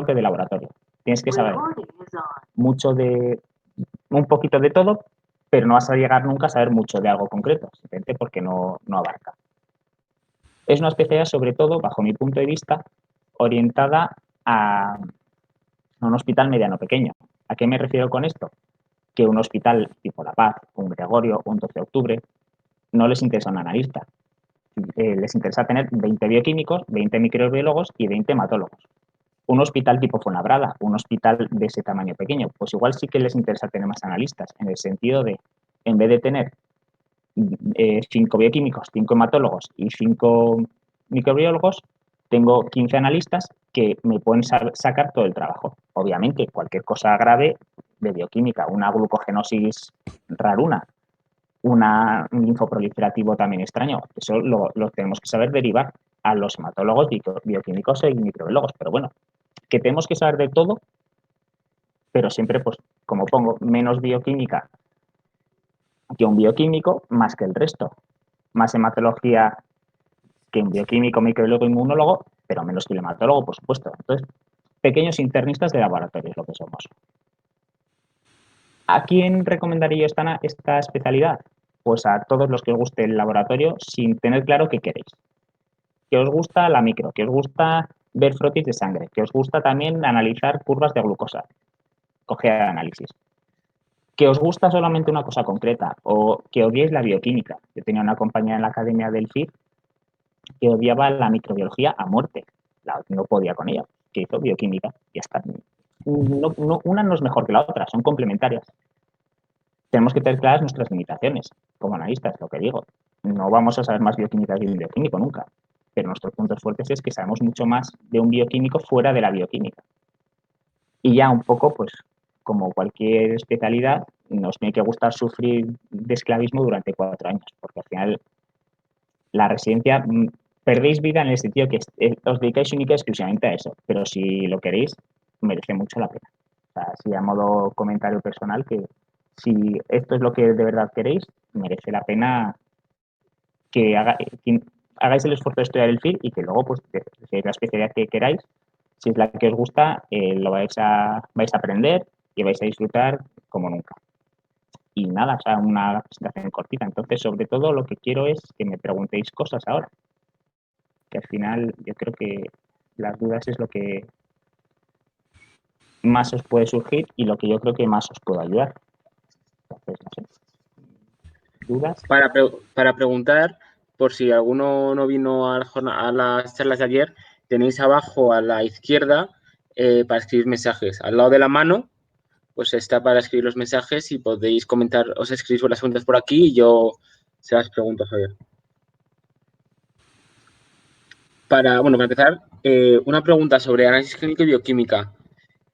bloque de laboratorio. Tienes que saber un poquito de todo, pero no vas a llegar nunca a saber mucho de algo concreto, simplemente porque no abarca. Es una especialidad, sobre todo, bajo mi punto de vista, orientada a un hospital mediano pequeño. ¿A qué me refiero con esto? Que un hospital tipo La Paz, un Gregorio, un 12 de octubre, no les interesa un analista. Les interesa tener 20 bioquímicos, 20 microbiólogos y 20 hematólogos. Un hospital tipo Fuenlabrada, un hospital de ese tamaño pequeño, pues igual sí que les interesa tener más analistas, en el sentido de, en vez de tener 5 bioquímicos, 5 hematólogos y 5 microbiólogos, tengo 15 analistas que me pueden sacar todo el trabajo. Obviamente, cualquier cosa grave de bioquímica, una glucogenosis raruna, un linfoproliferativo también extraño, eso lo tenemos que saber derivar a los hematólogos, bioquímicos y microbiólogos. Pero bueno, que tenemos que saber de todo, pero siempre, pues, como pongo, menos bioquímica que un bioquímico, más que el resto. Más hematología que un bioquímico, microbiólogo, inmunólogo, pero menos que el hematólogo, por supuesto. Entonces, pequeños internistas de laboratorio es lo que somos. ¿A quién recomendaría yo esta especialidad? Pues a todos los que os guste el laboratorio sin tener claro qué queréis. Que os gusta la micro, que os gusta ver frotis de sangre, que os gusta también analizar curvas de glucosa, coger análisis. Que os gusta solamente una cosa concreta o que odiéis la bioquímica. Yo tenía una compañera en la academia del FIR que odiaba la microbiología a muerte. No podía con ella, que hizo bioquímica y ya está. Una no es mejor que la otra, son complementarias. Tenemos que tener claras nuestras limitaciones como analistas, lo que digo. No vamos a saber más bioquímica que un bioquímico nunca, pero nuestros puntos fuertes es que sabemos mucho más de un bioquímico fuera de la bioquímica. Y ya un poco, pues, como cualquier especialidad, nos tiene que gustar sufrir de esclavismo durante 4 años, porque al final la residencia perdéis vida en el sentido que os dedicáis única y exclusivamente a eso, pero si lo queréis, merece mucho la pena. O sea, así a modo comentario personal, que si esto es lo que de verdad queréis, merece la pena que hagáis el esfuerzo de estudiar el FIR y que luego, pues, si la especialidad que queráis, si es la que os gusta, lo vais a aprender y vais a disfrutar como nunca. Y nada, o sea, una presentación cortita. Entonces, sobre todo, lo que quiero es que me preguntéis cosas ahora, que al final yo creo que las dudas es lo que más os puede surgir y lo que yo creo que más os puede ayudar. Entonces, no sé. ¿Dudas? Para preguntar, por si alguno no vino a las charlas de ayer, tenéis abajo a la izquierda para escribir mensajes. Al lado de la mano, pues está para escribir los mensajes y podéis comentar, os escribís las preguntas por aquí y yo se las pregunto a Javier. Para empezar, una pregunta sobre análisis clínico y bioquímica.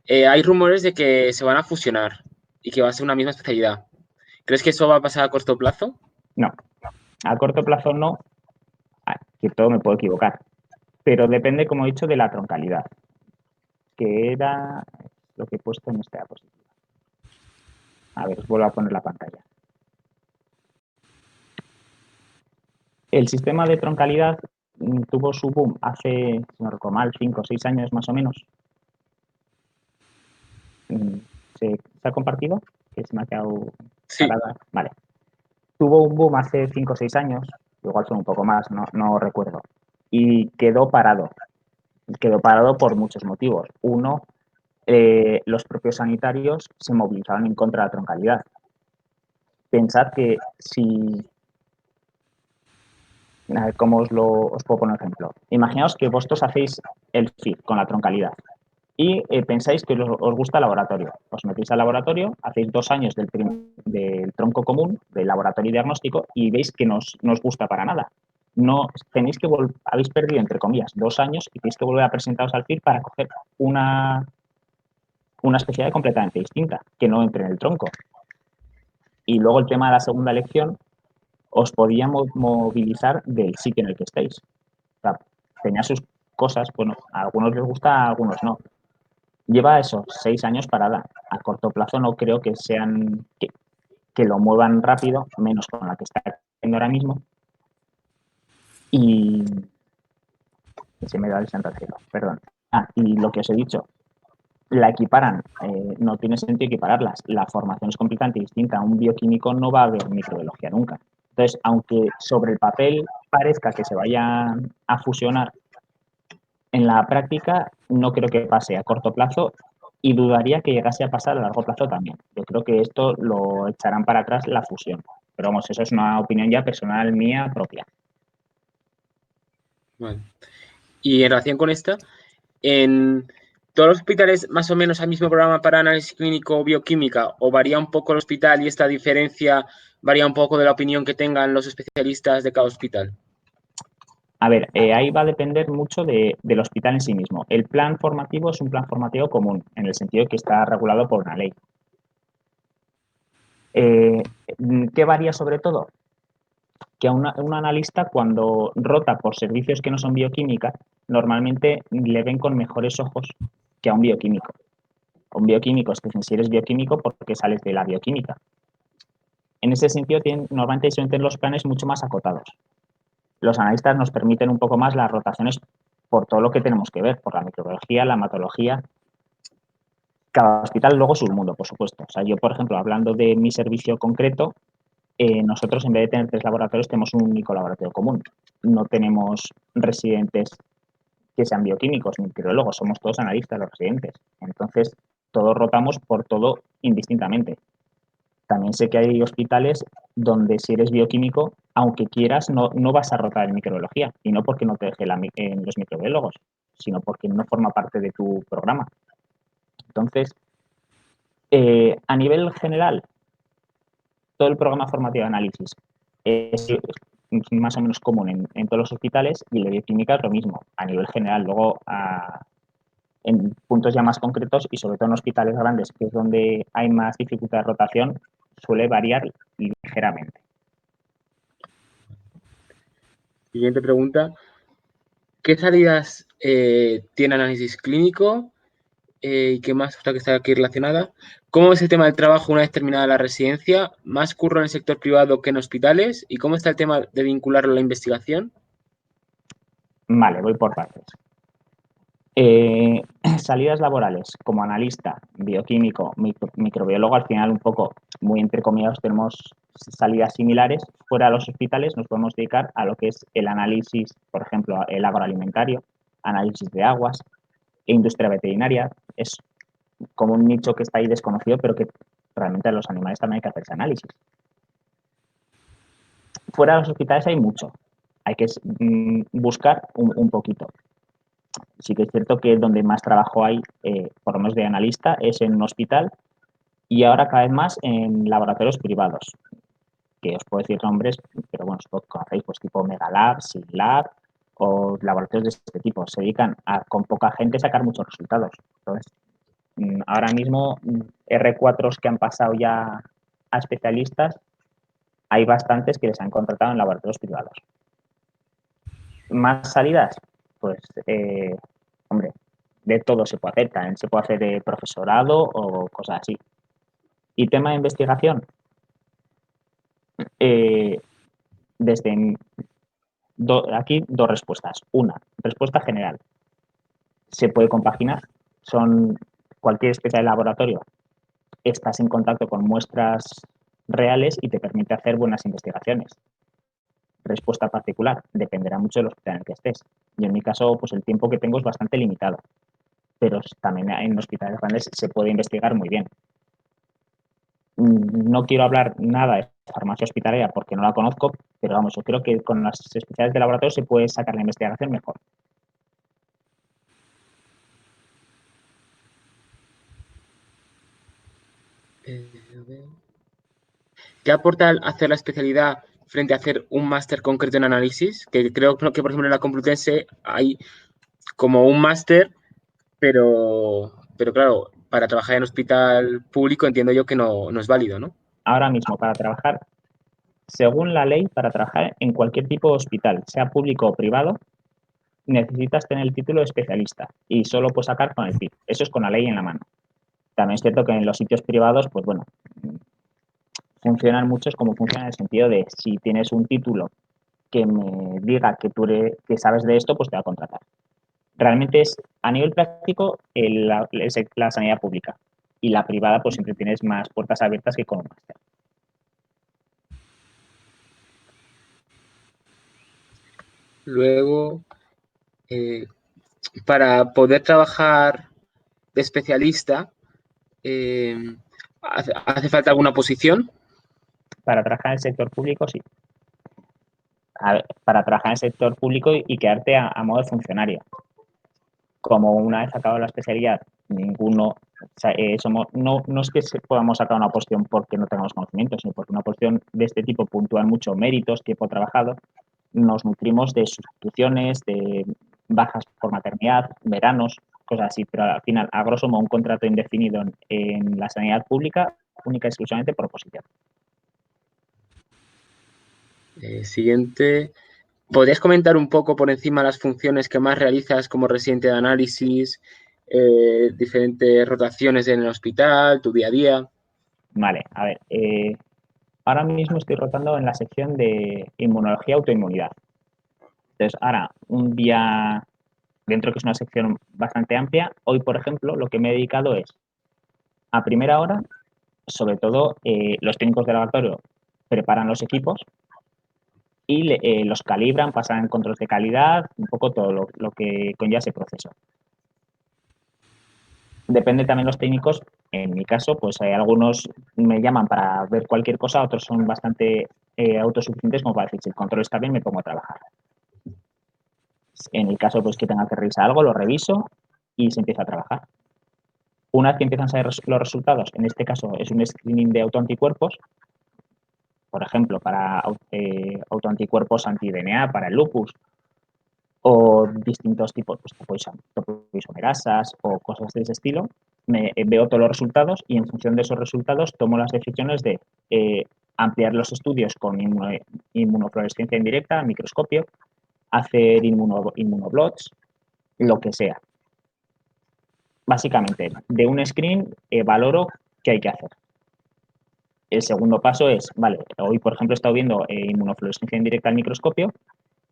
Hay rumores de que se van a fusionar y que va a ser una misma especialidad. ¿Crees que eso va a pasar a corto plazo? No, a corto plazo no, que todo me puedo equivocar, pero depende, como he dicho, de la troncalidad, que era lo que he puesto en esta diapositiva. A ver, os vuelvo a poner la pantalla. El sistema de troncalidad tuvo su boom hace, si no recuerdo mal, 5 o 6 años más o menos. ¿Se ha compartido? Que se me ha quedado parada. Sí. Vale. Tuvo un boom hace 5 o 6 años, igual son un poco más, no recuerdo, y quedó parado. Quedó parado por muchos motivos. Uno, los propios sanitarios se movilizaron en contra de la troncalidad. Pensad que si... A ver, ¿cómo os puedo poner un ejemplo? Imaginaos que vosotros hacéis el FIT con la troncalidad y pensáis que os gusta el laboratorio. Os metéis al laboratorio, hacéis 2 años del tronco común, del laboratorio diagnóstico, y veis que no os gusta para nada. No tenéis que habéis perdido, entre comillas, 2 años y tenéis que volver a presentaros al FIT para coger una especialidad completamente distinta, que no entre en el tronco. Y luego el tema de la segunda elección, os podía movilizar del sitio en el que estéis. O sea, tenía sus cosas, bueno, a algunos les gusta, a algunos no. Lleva esos 6 años parada. A corto plazo no creo que sean que lo muevan rápido, menos con la que está haciendo ahora mismo. Y se me da el Santa Cielo, perdón. Y lo que os he dicho, la equiparan, no tiene sentido equipararlas. La formación es completamente distinta. Un bioquímico no va a ver microbiología nunca. Entonces, aunque sobre el papel parezca que se vayan a fusionar, en la práctica no creo que pase a corto plazo y dudaría que llegase a pasar a largo plazo también. Yo creo que esto lo echarán para atrás la fusión. Pero vamos, eso es una opinión ya personal mía propia. Vale. Y en relación con esta, ¿en todos los hospitales más o menos al mismo programa para análisis clínico o bioquímica o varía un poco el hospital y esta diferencia varía un poco de la opinión que tengan los especialistas de cada hospital? A ver, ahí va a depender mucho del hospital en sí mismo. El plan formativo es un plan formativo común, en el sentido de que está regulado por una ley. ¿Qué varía sobre todo? Que a un analista, cuando rota por servicios que no son bioquímica, normalmente le ven con mejores ojos que a un bioquímico. Un bioquímico es que si eres bioquímico porque sales de la bioquímica. En ese sentido, normalmente suelen tener los planes mucho más acotados. Los analistas nos permiten un poco más las rotaciones por todo lo que tenemos que ver, por la microbiología, la hematología. Cada hospital luego su mundo, por supuesto. O sea, yo, por ejemplo, hablando de mi servicio concreto, nosotros en vez de tener 3 laboratorios tenemos un único laboratorio común. No tenemos residentes que sean bioquímicos ni microbiólogos, somos todos analistas los residentes. Entonces, todos rotamos por todo indistintamente. También sé que hay hospitales donde si eres bioquímico, aunque quieras, no vas a rotar en microbiología. Y no porque no te deje en los microbiólogos, sino porque no forma parte de tu programa. Entonces, a nivel general, todo el programa formativo de análisis es más o menos común en todos los hospitales y la bioquímica es lo mismo a nivel general. Luego, en puntos ya más concretos y sobre todo en hospitales grandes, que es donde hay más dificultad de rotación, suele variar ligeramente. Siguiente pregunta. ¿Qué salidas tiene análisis clínico? ¿Y qué más otra que está aquí relacionada? ¿Cómo es el tema del trabajo una vez terminada la residencia? ¿Más curro en el sector privado que en hospitales? ¿Y cómo está el tema de vincularlo a la investigación? Vale, voy por partes. Salidas laborales, como analista, bioquímico, microbiólogo, al final un poco, muy entre comillas, tenemos salidas similares. Fuera de los hospitales nos podemos dedicar a lo que es el análisis, por ejemplo, el agroalimentario, análisis de aguas, e industria veterinaria. Es como un nicho que está ahí desconocido, pero que realmente a los animales también hay que hacerse análisis. Fuera de los hospitales hay mucho. Hay que buscar un poquito. Sí que es cierto que donde más trabajo hay, por lo menos de analista, es en un hospital y ahora cada vez más en laboratorios privados, que os puedo decir nombres, pero bueno, supongo que conocéis, pues tipo Megalab, SIGLab o laboratorios de este tipo. Se dedican a, con poca gente, sacar muchos resultados. Entonces, ahora mismo R4 que han pasado ya a especialistas, hay bastantes que les han contratado en laboratorios privados. ¿Más salidas? Pues, hombre, de todo se puede hacer. También se puede hacer de profesorado o cosas así. Y tema de investigación, eh, desde aquí dos respuestas. Una, respuesta general. Se puede compaginar. Son cualquier especie de laboratorio. Estás en contacto con muestras reales y te permite hacer buenas investigaciones. Respuesta particular, dependerá mucho del hospital en el que estés. Yo en mi caso, pues el tiempo que tengo es bastante limitado, pero también en hospitales grandes se puede investigar muy bien. No quiero hablar nada de farmacia hospitalaria porque no la conozco, pero vamos, yo creo que con las especialidades de laboratorio se puede sacar la investigación mejor. ¿Qué aporta hacer la especialidad frente a hacer un máster concreto en análisis? Que creo que, por ejemplo, en la Complutense hay como un máster, pero claro, para trabajar en hospital público entiendo yo que no es válido, ¿no? Ahora mismo, para trabajar, según la ley, para trabajar en cualquier tipo de hospital, sea público o privado, necesitas tener el título de especialista y solo puedes sacar con el PIB. Eso es con la ley en la mano. También es cierto que en los sitios privados, pues bueno, funcionan muchos como funciona en el sentido de si tienes un título que me diga que tú que sabes de esto, pues te va a contratar. Realmente es, a nivel práctico, la sanidad pública. Y la privada, pues siempre tienes más puertas abiertas que con un máster. Luego, para poder trabajar de especialista, ¿hace falta alguna posición? Para trabajar en el sector público, sí. Para trabajar en el sector público y quedarte a modo de funcionario. Como una vez acabado la especialidad, ninguno, o sea, no es que podamos sacar una posición porque no tengamos conocimiento, sino porque una posición de este tipo puntúan mucho méritos, tiempo trabajado, nos nutrimos de sustituciones, de bajas por maternidad, veranos, cosas así, pero al final, a grosso modo, un contrato indefinido en la sanidad pública, única y exclusivamente por oposición. Siguiente. ¿Podrías comentar un poco por encima las funciones que más realizas como residente de análisis, diferentes rotaciones en el hospital, tu día a día? Vale, a ver, ahora mismo estoy rotando en la sección de inmunología e autoinmunidad. Entonces, ahora, un día dentro que es una sección bastante amplia, hoy, por ejemplo, lo que me he dedicado es a primera hora, sobre todo los técnicos de laboratorio preparan los equipos y los calibran, pasan controles de calidad, un poco todo lo que conlleva ese proceso. Depende también los técnicos, en mi caso, pues hay algunos me llaman para ver cualquier cosa, otros son bastante autosuficientes como para decir, si el control está bien, me pongo a trabajar. En el caso pues que tenga que revisar algo, lo reviso y se empieza a trabajar. Una vez que empiezan a salir los resultados, en este caso es un screening de autoanticuerpos, por ejemplo, para autoanticuerpos anti-DNA, para el lupus, o distintos tipos, pues topoisomerasas o cosas de ese estilo, veo todos los resultados y en función de esos resultados tomo las decisiones de ampliar los estudios con inmunofluorescencia indirecta, microscopio, hacer inmunoblots, lo que sea. Básicamente, de un screen valoro qué hay que hacer. El segundo paso es, vale, hoy por ejemplo he estado viendo inmunofluorescencia indirecta al microscopio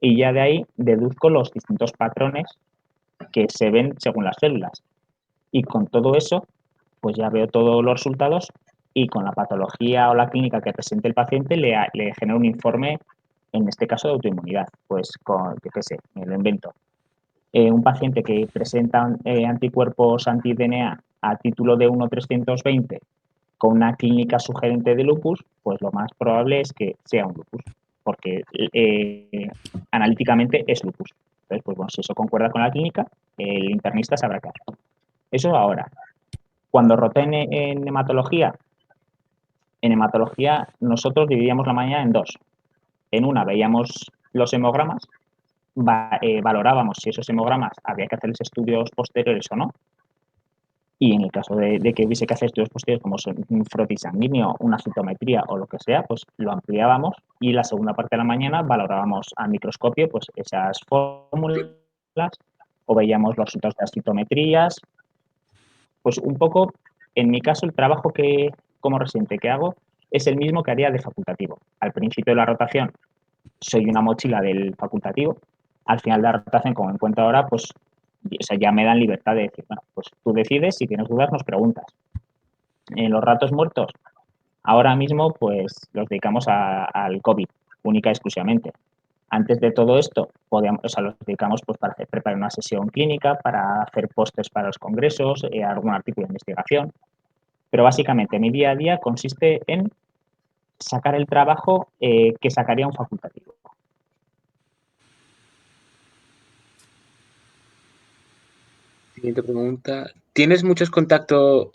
y ya de ahí deduzco los distintos patrones que se ven según las células. Y con todo eso, pues ya veo todos los resultados y con la patología o la clínica que presente el paciente le genero un informe, en este caso de autoinmunidad. Pues con, yo qué sé, me lo invento. Un paciente que presenta anticuerpos anti-DNA a título de 1.320 con una clínica sugerente de lupus, pues lo más probable es que sea un lupus, porque analíticamente es lupus. Entonces, pues bueno, si eso concuerda con la clínica, el internista sabrá qué hacer. Eso ahora. Cuando roté en hematología nosotros dividíamos la mañana en dos. En una veíamos los hemogramas, valorábamos si esos hemogramas había que hacerles estudios posteriores o no, y en el caso de que hubiese que hacer estudios posteriores como un frotis sanguíneo, una citometría o lo que sea, pues lo ampliábamos y la segunda parte de la mañana valorábamos al microscopio pues esas fórmulas o veíamos los resultados de las citometrías. Pues un poco, en mi caso, el trabajo que como residente que hago es el mismo que haría de facultativo. Al principio de la rotación soy una mochila del facultativo, al final de la rotación, como encuentro ahora, pues o sea, ya me dan libertad de decir, bueno, pues tú decides, si tienes dudas nos preguntas. En los ratos muertos, ahora mismo pues los dedicamos al COVID, única y exclusivamente. Antes de todo esto, los dedicamos pues, para preparar una sesión clínica, para hacer pósters para los congresos, algún artículo de investigación. Pero básicamente mi día a día consiste en sacar el trabajo que sacaría un facultativo. Siguiente pregunta. ¿Tienes mucho contacto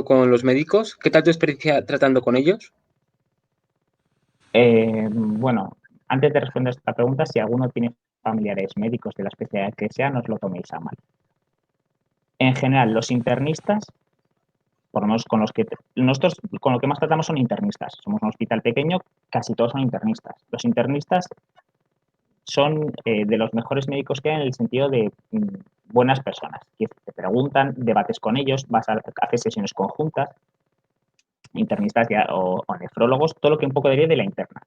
con los médicos? ¿Qué tal tu experiencia tratando con ellos? Bueno, antes de responder esta pregunta, si alguno tiene familiares médicos de la especialidad que sea, no os lo toméis a mal. En general, los internistas, por lo menos con los que nosotros con lo que más tratamos son internistas. Somos un hospital pequeño, casi todos son internistas. Los internistas son de los mejores médicos que hay en el sentido de buenas personas. Que te preguntan, debates con ellos, vas a hacer sesiones conjuntas, internistas o nefrólogos, todo lo que un poco derive de la interna.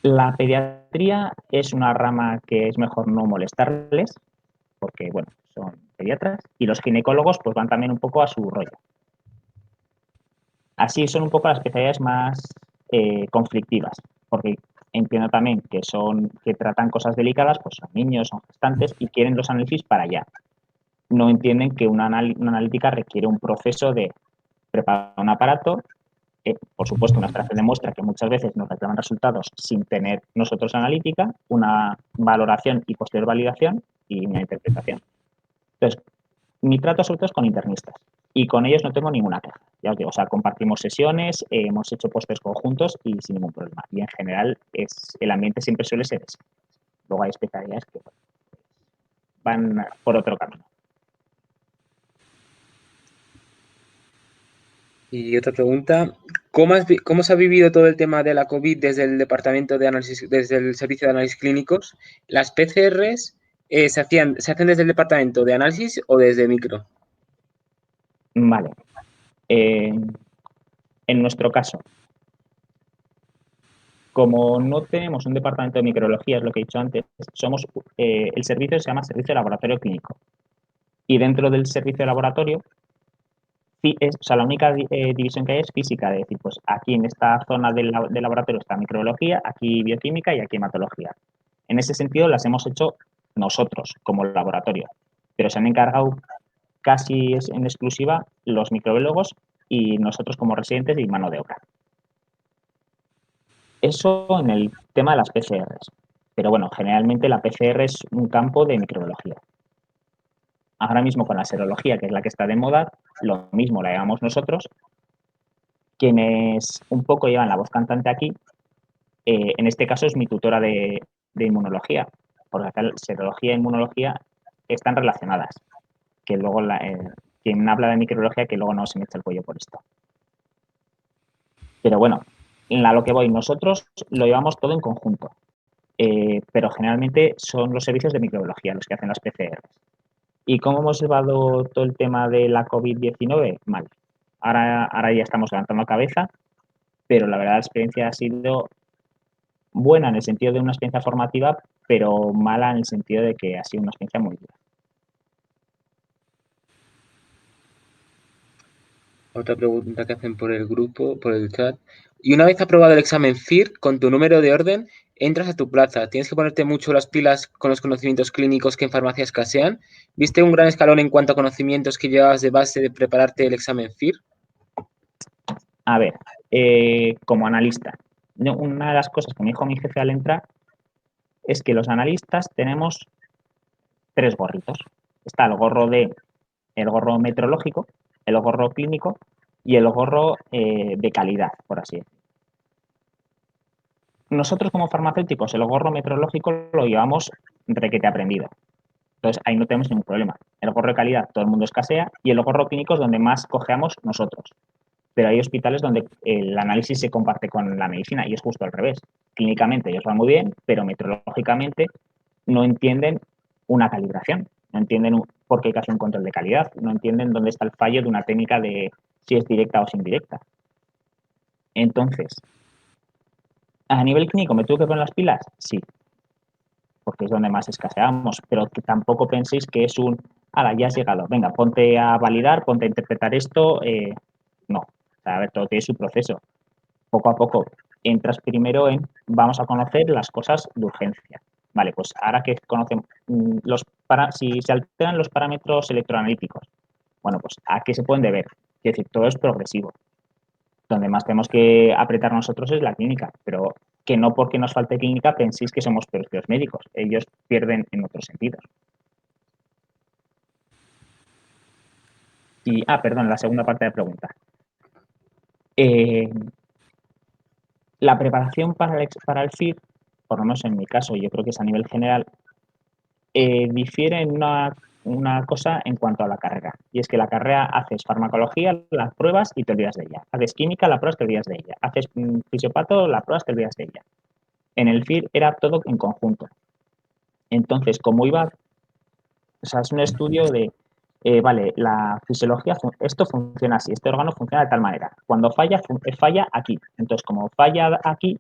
La pediatría es una rama que es mejor no molestarles, porque, bueno, son pediatras, y los ginecólogos pues van también un poco a su rollo. Así son un poco las especialidades más conflictivas, porque entiendo también que tratan cosas delicadas, pues son niños, son gestantes y quieren los análisis para allá. No entienden que una analítica requiere un proceso de preparar un aparato, por supuesto una extracción de muestra que muchas veces nos reclaman resultados sin tener nosotros analítica, una valoración y posterior validación y una interpretación. Entonces, mi trato sobre todo es con internistas y con ellos no tengo ninguna queja. Ya os digo, o sea, compartimos sesiones, hemos hecho pósters conjuntos y sin ningún problema. Y en general el ambiente siempre suele ser ese. Luego hay especialidades que van por otro camino. Y otra pregunta, ¿cómo se ha vivido todo el tema de la COVID desde el departamento de análisis, desde el servicio de análisis clínicos? ¿Las PCRs se hacen desde el departamento de análisis o desde micro? Vale. En nuestro caso, como no tenemos un departamento de microbiología, es lo que he dicho antes, el servicio se llama Servicio de Laboratorio Clínico. Y dentro del servicio de laboratorio, o sea, la única división que hay es física, de decir, pues aquí en esta zona del laboratorio está microbiología, aquí bioquímica y aquí hematología. En ese sentido las hemos hecho nosotros como laboratorio, pero se han encargado casi en exclusiva los microbiólogos y nosotros como residentes y mano de obra. Eso en el tema de las PCRs. Pero bueno, generalmente la PCR es un campo de microbiología. Ahora mismo con la serología, que es la que está de moda, lo mismo la llevamos nosotros. Quienes un poco llevan la voz cantante aquí, en este caso es mi tutora de inmunología, porque acá serología e inmunología están relacionadas. Que luego quien habla de microbiología, que luego no se me echa el cuello por esto. Pero bueno, a lo que voy, nosotros lo llevamos todo en conjunto. Pero generalmente son los servicios de microbiología los que hacen las PCRs. ¿Y cómo hemos llevado todo el tema de la COVID-19? Mal. Ahora ya estamos levantando la cabeza, pero la verdad la experiencia ha sido buena en el sentido de una experiencia formativa, pero mala en el sentido de que ha sido una experiencia muy dura. Otra pregunta que hacen por el grupo, por el chat. Y una vez aprobado el examen FIR, con tu número de orden, entras a tu plaza. Tienes que ponerte mucho las pilas con los conocimientos clínicos que en farmacia escasean. ¿Viste un gran escalón en cuanto a conocimientos que llevabas de base de prepararte el examen FIR? A ver, como analista, una de las cosas que me dijo mi jefe al entrar es que los analistas tenemos tres gorritos. Está el gorro metrológico, el gorro clínico y el gorro de calidad, por así decirlo. Nosotros como farmacéuticos el gorro metrológico lo llevamos requete aprendido. Entonces ahí no tenemos ningún problema. El gorro de calidad todo el mundo escasea y el gorro clínico es donde más cojeamos nosotros. Pero hay hospitales donde el análisis se comparte con la medicina y es justo al revés. Clínicamente ellos van muy bien, pero metrológicamente no entienden una calibración, no entienden por qué hay que hacer un control de calidad, no entienden dónde está el fallo de una técnica de si es directa o sin directa. Entonces, ¿a nivel clínico me tuve que poner las pilas? Sí, porque es donde más escaseamos, pero que tampoco penséis que es ya has llegado, venga, ponte a validar, ponte a interpretar esto, no, a ver, todo tiene su proceso. Poco a poco entras primero vamos a conocer las cosas de urgencia. Vale, pues ahora que conocemos si se alteran los parámetros electroanalíticos, bueno, pues ¿a qué se pueden deber? Es decir, todo es progresivo. Donde más tenemos que apretar nosotros es la clínica, pero que no porque nos falte clínica penséis que somos peores que los médicos. Ellos pierden en otros sentidos. Perdón, la segunda parte de la pregunta. La preparación para el FIR, por lo menos en mi caso, yo creo que es a nivel general, difiere en una cosa en cuanto a la carrera. Y es que la carrera haces farmacología, las pruebas y te olvidas de ella. Haces química, la pruebas, te olvidas de ella. Haces fisiopato, la pruebas, te olvidas de ella. En el FIR era todo en conjunto. Entonces, como iba, o sea, es un estudio de, vale, la fisiología, esto funciona así, este órgano funciona de tal manera. Cuando falla, falla aquí. Entonces, como falla aquí,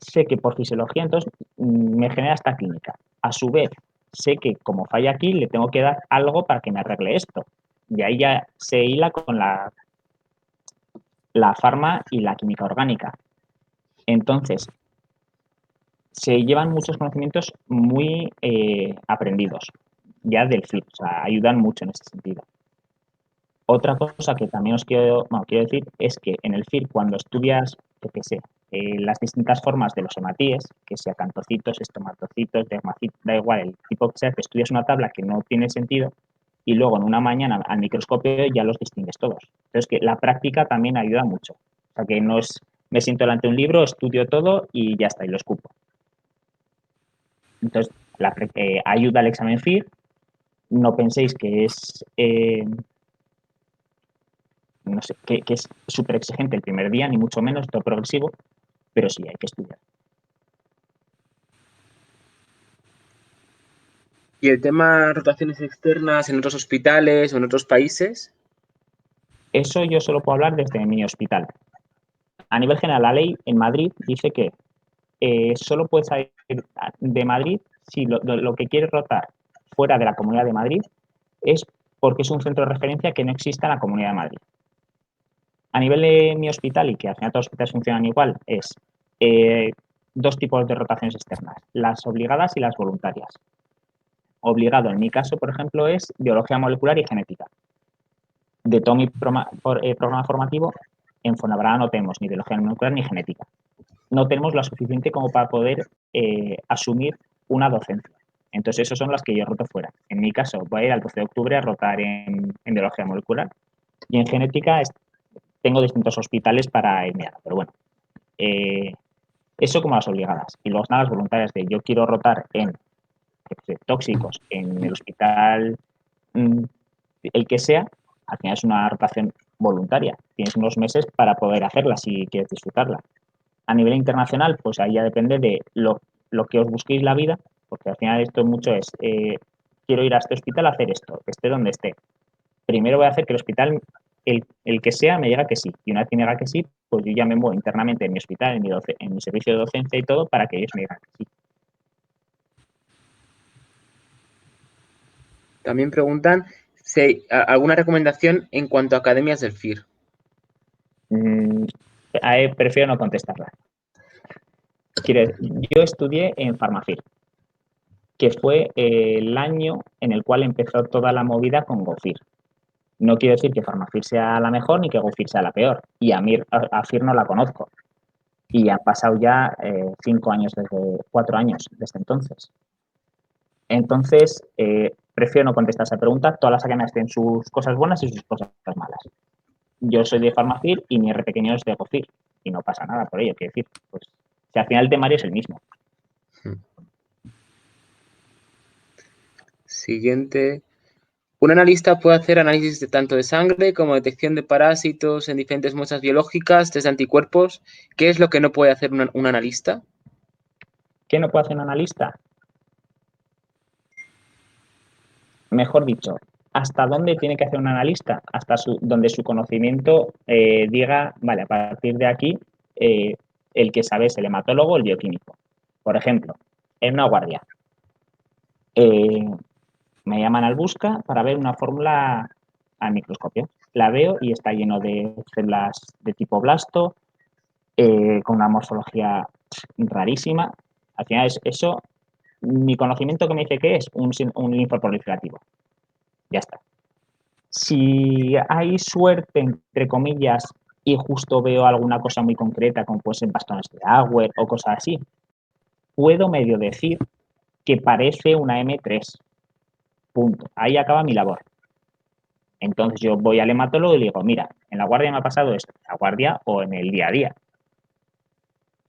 sé que por fisiología, entonces me genera esta clínica. A su vez, sé que como falla aquí, le tengo que dar algo para que me arregle esto. Y ahí ya se hila con la farma y la química orgánica. Entonces, se llevan muchos conocimientos muy aprendidos ya del FIR, o sea, ayudan mucho en ese sentido. Otra cosa que también os quiero decir es que en el FIR, cuando estudias, yo qué sé, las distintas formas de los hematíes, que sea cantocitos, estomatocitos, dermocitos, da igual el tipo que sea, te estudias una tabla que no tiene sentido y luego en una mañana al microscopio ya los distingues todos. Entonces, que la práctica también ayuda mucho. O sea, que no es, me siento delante de un libro, estudio todo y ya está, y lo escupo. Entonces, ayuda al examen FIR. No penséis que es no sé, que es súper exigente el primer día, ni mucho menos, todo progresivo, pero sí hay que estudiar. ¿Y el tema rotaciones externas en otros hospitales o en otros países? Eso yo solo puedo hablar desde mi hospital. A nivel general, la ley en Madrid dice que solo puedes salir de Madrid si lo que quieres rotar fuera de la Comunidad de Madrid es porque es un centro de referencia que no exista en la Comunidad de Madrid. A nivel de mi hospital, y que al final todos los hospitales funcionan igual, es dos tipos de rotaciones externas, las obligadas y las voluntarias. Obligado, en mi caso, por ejemplo, es biología molecular y genética. De todo mi programa formativo, en Fuenlabrada no tenemos ni biología molecular ni genética. No tenemos lo suficiente como para poder asumir una docencia. Entonces, esas son las que yo roto fuera. En mi caso, voy a ir al 12 de octubre a rotar en biología molecular y en genética tengo distintos hospitales para irme a, pero bueno, eso como las obligadas. Y luego están las voluntarias de yo quiero rotar en tóxicos en el hospital, el que sea, al final es una rotación voluntaria. Tienes unos meses para poder hacerla si quieres disfrutarla. A nivel internacional, pues ahí ya depende de lo que os busquéis la vida, porque al final esto mucho es, quiero ir a este hospital a hacer esto, esté donde esté. Primero voy a hacer que el hospital, el que sea, me diga que sí. Y una vez que me diga que sí, pues yo ya me muevo internamente en mi hospital, en mi servicio de docencia y todo, para que ellos me digan que sí. También preguntan si alguna recomendación en cuanto a academias del FIR. Prefiero no contestarla. Yo estudié en Farmafir, que fue el año en el cual empezó toda la movida con Gofir. No quiero decir que Farmafir sea la mejor ni que Gofir sea la peor. Y a FIR no la conozco. Y han pasado ya 4 años desde entonces. Entonces, prefiero no contestar esa pregunta. Todas las academias tienen sus cosas buenas y sus cosas malas. Yo soy de Farmafir y mi R pequeño es de Gofir. Y no pasa nada por ello. Quiero decir, pues, si al final el temario es el mismo. Siguiente. Un analista puede hacer análisis tanto de sangre como detección de parásitos en diferentes muestras biológicas, test de anticuerpos. ¿Qué es lo que no puede hacer un analista? ¿Qué no puede hacer un analista? Mejor dicho, ¿hasta dónde tiene que hacer un analista? Hasta donde su conocimiento diga, vale, a partir de aquí, el que sabe es el hematólogo o el bioquímico. Por ejemplo, en una guardia, eh, me llaman al busca para ver una fórmula al microscopio. La veo y está lleno de células de tipo blasto, con una morfología rarísima. Al final es eso, mi conocimiento que me dice que es un linfoproliferativo. Ya está. Si hay suerte, entre comillas, y justo veo alguna cosa muy concreta, como pueden ser bastones de Auer o cosas así, puedo medio decir que parece una M3. Punto. Ahí acaba mi labor. Entonces yo voy al hematólogo y le digo, mira, en la guardia me ha pasado esto, en la guardia o en el día a día.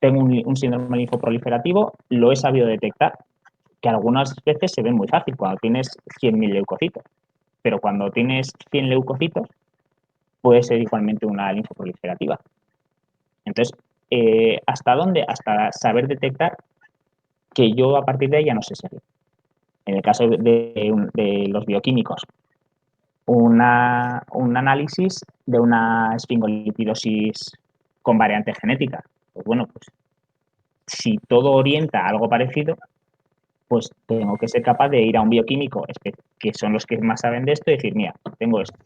Tengo un síndrome linfoproliferativo, lo he sabido detectar, que algunas veces se ve muy fácil cuando tienes 100.000 leucocitos, pero cuando tienes 100 leucocitos puede ser igualmente una linfoproliferativa. Entonces, ¿hasta dónde? Hasta saber detectar que yo a partir de ahí ya no sé seguir. En el caso de los bioquímicos, un análisis de una esfingolipidosis con variante genética. Pues bueno, pues si todo orienta a algo parecido, pues tengo que ser capaz de ir a un bioquímico, que son los que más saben de esto, y decir, mira, tengo esto,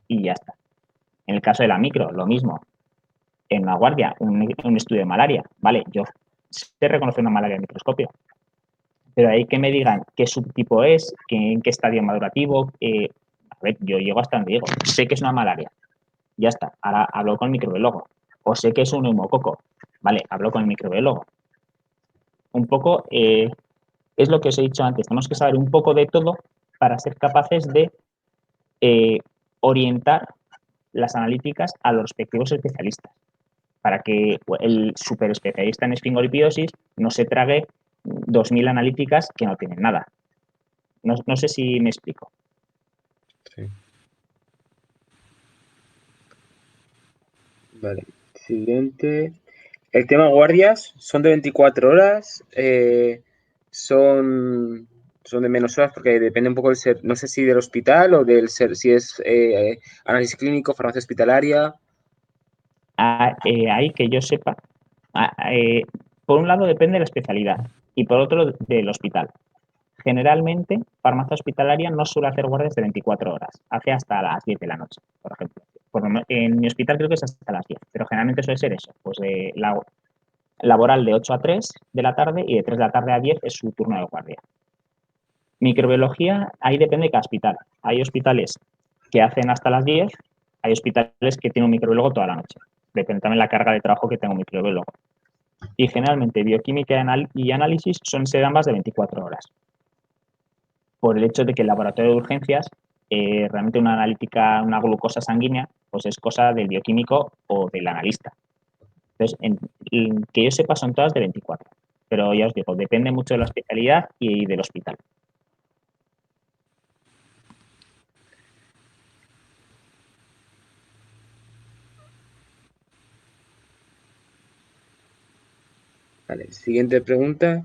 y ya está. En el caso de la micro, lo mismo. En una guardia, un estudio de malaria, ¿vale? Yo sé reconocer una malaria en microscopio, pero ahí que me digan qué subtipo es, en qué estadio madurativo, a ver, yo llego hasta donde digo, sé que es una malaria, ya está, ahora hablo con el microbiólogo, o sé que es un neumococo, vale, hablo con el microbiólogo. Un poco es lo que os he dicho antes, tenemos que saber un poco de todo para ser capaces de eh, orientar las analíticas a los respectivos especialistas, para que el super especialista en esfingolipidosis no se trague 2.000 analíticas que no tienen nada. No sé si me explico. Sí. Vale. Siguiente. El tema guardias son de 24 horas, son de menos horas porque depende un poco del ser, no sé si del hospital o del ser, si es análisis clínico, farmacia hospitalaria. Ahí que yo sepa, por un lado depende de la especialidad y por otro del hospital. Generalmente, farmacia hospitalaria no suele hacer guardias de 24 horas, hace hasta las 10 de la noche, por ejemplo. En mi hospital creo que es hasta las 10, pero generalmente suele ser eso, pues la laboral de 8 a 3 de la tarde y de 3 de la tarde a 10 es su turno de guardia. Microbiología, ahí depende de cada hospital. Hay hospitales que hacen hasta las 10, hay hospitales que tienen un microbiólogo toda la noche. Depende también de la carga de trabajo que tenga un microbiólogo. Y generalmente bioquímica y análisis son ser ambas de 24 horas. Por el hecho de que el laboratorio de urgencias, realmente una analítica, una glucosa sanguínea, pues es cosa del bioquímico o del analista. Entonces, que yo sepa, son todas de 24. Pero ya os digo, depende mucho de la especialidad y del hospital. Vale, siguiente pregunta.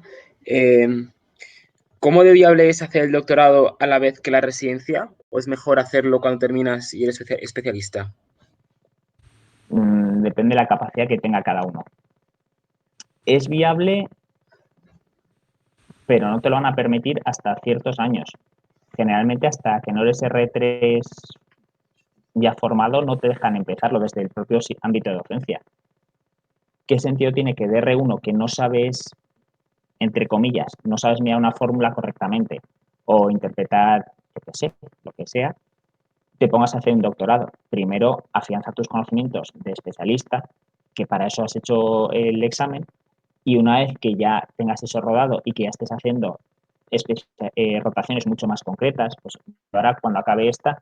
¿Cómo de viable es hacer el doctorado a la vez que la residencia? ¿O es mejor hacerlo cuando terminas y eres especialista? Depende de la capacidad que tenga cada uno. Es viable, pero no te lo van a permitir hasta ciertos años. Generalmente hasta que no eres R3 ya formado no te dejan empezarlo desde el propio ámbito de docencia. ¿Qué sentido tiene que de R1 que no sabes, entre comillas, no sabes mirar una fórmula correctamente o interpretar, yo qué sé, lo que sea, te pongas a hacer un doctorado? Primero, afianza tus conocimientos de especialista, que para eso has hecho el examen, y una vez que ya tengas eso rodado y que ya estés haciendo rotaciones mucho más concretas, pues ahora cuando acabe esta,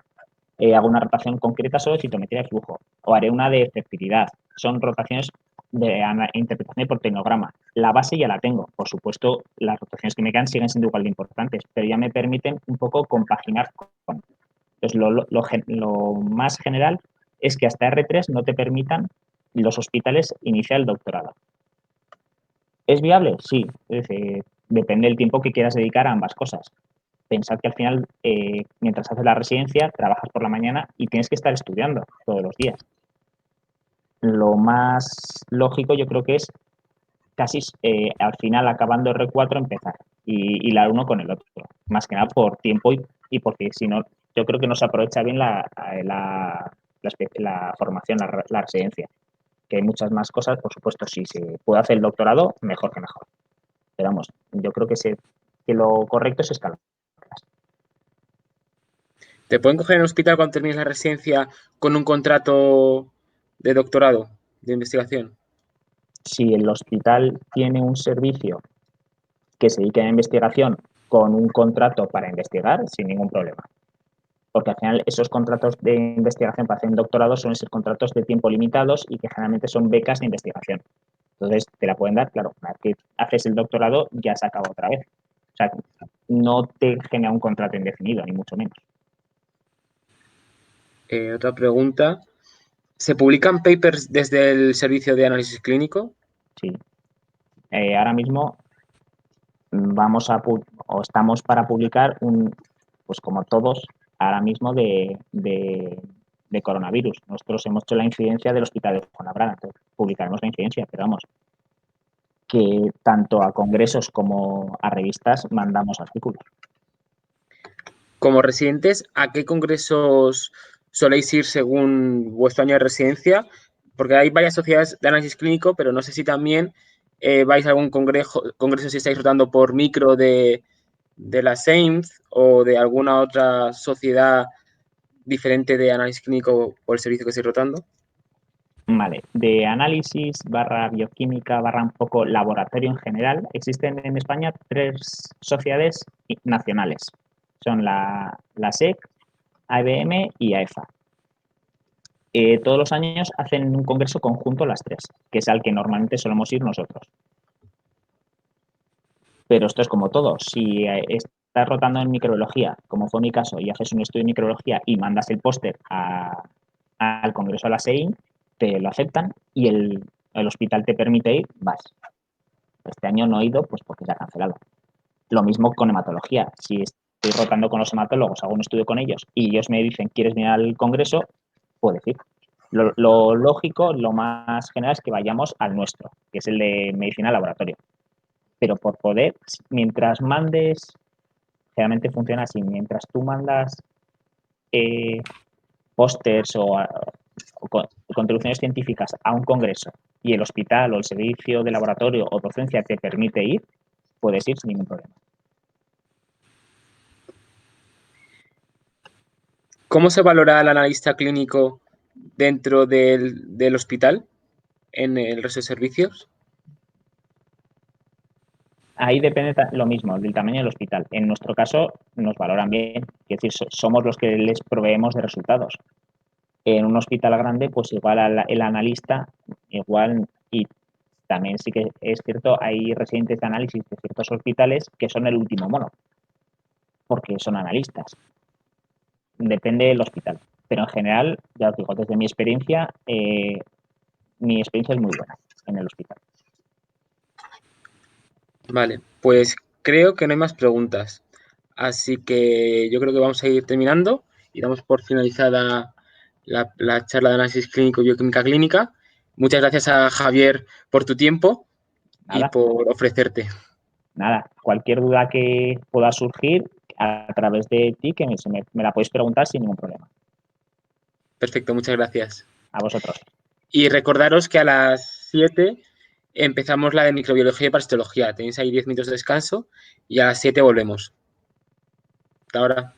hago una rotación concreta sobre citometría de flujo o haré una de fertilidad. Son rotaciones de interpretación de proteinograma. La base ya la tengo. Por supuesto, las rotaciones que me quedan siguen siendo igual de importantes, pero ya me permiten un poco compaginar con. Entonces, lo más general es que hasta R3 no te permitan los hospitales iniciar el doctorado. ¿Es viable? Sí. Es decir, depende del tiempo que quieras dedicar a ambas cosas. Pensad que al final, mientras haces la residencia, trabajas por la mañana y tienes que estar estudiando todos los días. Lo más lógico yo creo que es casi al final, acabando R4, empezar y la uno con el otro. Más que nada por tiempo y porque si no, yo creo que no se aprovecha bien la formación, la residencia. Que hay muchas más cosas, por supuesto, si se puede hacer el doctorado, mejor que mejor. Pero vamos, yo creo que lo correcto es escalar. ¿Te pueden coger en el hospital cuando termines la residencia con un contrato de doctorado, de investigación? Si el hospital tiene un servicio que se dedique a investigación con un contrato para investigar, sin ningún problema. Porque al final esos contratos de investigación para hacer un doctorado suelen ser contratos de tiempo limitados y que generalmente son becas de investigación. Entonces te la pueden dar, claro, una vez que haces el doctorado ya se acaba otra vez. O sea, no te genera un contrato indefinido, ni mucho menos. Otra pregunta. ¿Se publican papers desde el servicio de análisis clínico? Sí. Ahora mismo vamos o estamos para publicar pues como todos, ahora mismo de coronavirus. Nosotros hemos hecho la incidencia del hospital de Fuenlabrada, entonces publicaremos la incidencia, pero vamos, que tanto a congresos como a revistas mandamos artículos. Como residentes, ¿a qué congresos soléis ir según vuestro año de residencia? Porque hay varias sociedades de análisis clínico, pero no sé si también vais a algún congreso si estáis rotando por micro de la SAIMS o de alguna otra sociedad diferente de análisis clínico por el servicio que estáis rotando. Vale, de análisis barra bioquímica barra un poco laboratorio en general, existen en España 3 sociedades nacionales. Son la SEC, ABM y AEFA. Todos los años hacen un congreso conjunto las 3, que es al que normalmente solemos ir nosotros. Pero esto es como todo. Si estás rotando en microbiología, como fue mi caso, y haces un estudio de microbiología y mandas el póster al congreso de la SEIN, te lo aceptan y el hospital te permite ir, vas. Este año no he ido, pues porque se ha cancelado. Lo mismo con hematología. Si estoy rotando con los hematólogos, hago un estudio con ellos y ellos me dicen, ¿quieres venir al congreso? Puedes ir. Lo lógico, lo más general es que vayamos al nuestro, que es el de medicina laboratorio. Pero por poder, mientras mandes, generalmente funciona así, mientras tú mandas pósters o contribuciones científicas a un congreso y el hospital o el servicio de laboratorio o docencia te permite ir, puedes ir sin ningún problema. ¿Cómo se valora al analista clínico dentro del hospital en el resto de servicios? Ahí depende lo mismo, del tamaño del hospital. En nuestro caso, nos valoran bien, es decir, somos los que les proveemos de resultados. En un hospital grande, pues igual el analista, igual, y también sí que es cierto, hay residentes de análisis de ciertos hospitales que son el último mono, porque son analistas. Depende del hospital. Pero en general, ya os digo, desde mi experiencia es muy buena en el hospital. Vale, pues creo que no hay más preguntas. Así que yo creo que vamos a ir terminando y damos por finalizada la charla de análisis clínico y bioquímica clínica. Muchas gracias a Javier por tu tiempo y Nada, por ofrecerte. nada. Cualquier duda que pueda surgir a través de ti, que me la podéis preguntar sin ningún problema. Perfecto, muchas gracias. A vosotros. Y recordaros que a las 7 empezamos la de microbiología y parasitología. Tenéis ahí 10 minutos de descanso y a las 7 volvemos. Hasta ahora.